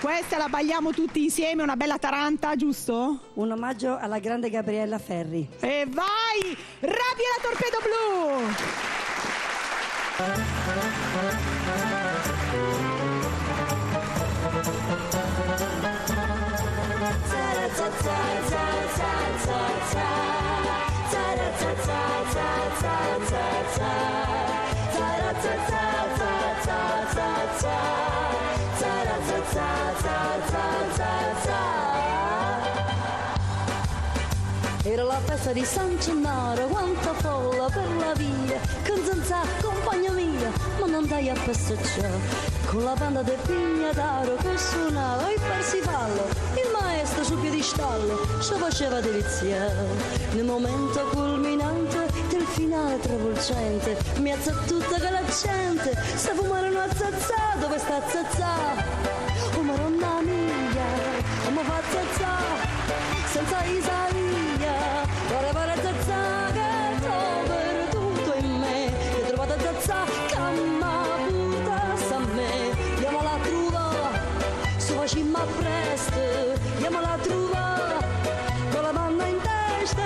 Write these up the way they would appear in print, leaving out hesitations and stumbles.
Questa la balliamo tutti insieme, una bella taranta, giusto? Un omaggio alla grande Gabriella Ferri. E vai! Rabbi e la Torpedo Blu! Era la festa di San Gennaro, quanta folla per la via, con zanzà, compagna mia, ma non andai a passeggiare. Con la banda del Pignataro che suonava il Parsifallo, il maestro sul piedistallo ci faceva deliziare. Nel momento culminante del finale travolgente, mi alza tutta quella gente, sta fumare una zazzà, dove sta zazzà? Oh Madonna mia, come fa zazzà, senza Isaia, vorrei zazzà che trovo perduto in me, e trovate zazzà che m'ha buttato a me, andiamo la trova, su facimmo a presto, andiamo la trova, con la manna in testa,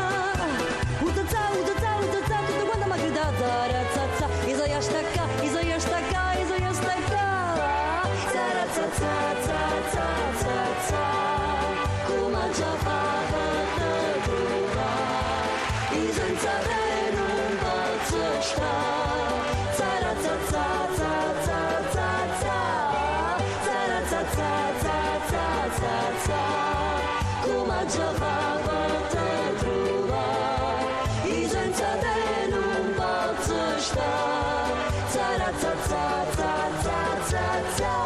zazzà, tutto quanto mi ha gridato, zazzà, Isaia stacca, Isaia stacca, Isaia stacca, zazzà, zazzà, zazzà, come già fatto te trovare, senza te non posso stare, zazzà, zazzà, zazzà, come già fatto te trovare, senza te non posso stare, zazzà, zazzà.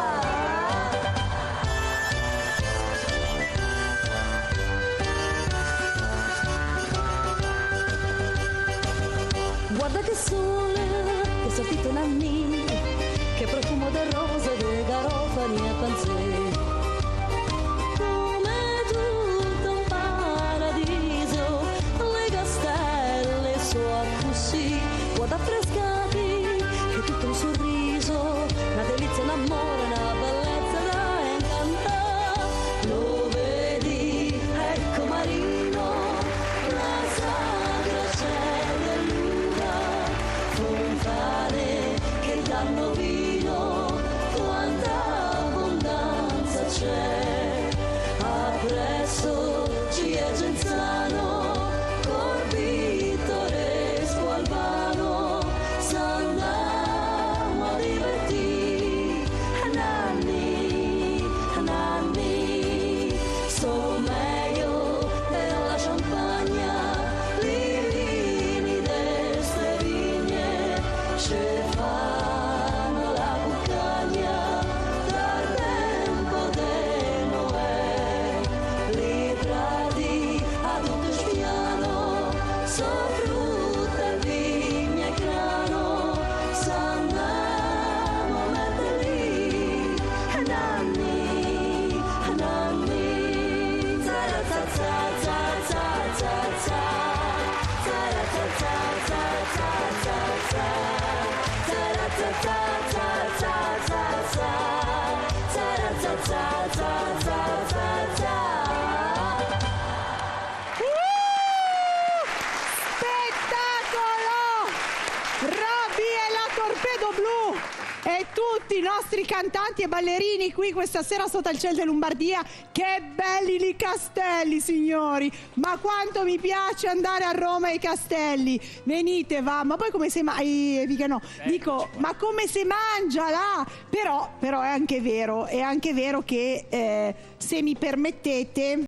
Guarda che sole, che soffitto in anni, che profumo del rosa, dei garofani e panzeri. Come tutto un paradiso, le castelle sono così, guarda affrescati, che tutto un sorriso, una delizia, un amore, una bellezza da incantare. Lo vedi, ecco Marino, la sagra c'è luna, fontane che danno vino, quanta abbondanza c'è, appresso ci è Genzano, col pittoresco Albano, s'andiamo a divertire, nanni, sto meglio della Champagna, li vini deste vigne, ci fanno la cuccagna, dal tempo de Noè, li prati a tutto spiano, so frutta e vigne e grano, s'andiamo a mettere lì, nanni, Spettacolo! Rabbi e la Torpedo Blu e tutti i nostri cantanti e ballerini qui questa sera sotto il cielo di Lombardia. Che belli i castelli, signori! Ma quanto mi piace andare a Roma ai castelli! Venite, va! Ma poi come si mangia? No, dico, ma come si mangia là? Però è anche vero che se mi permettete,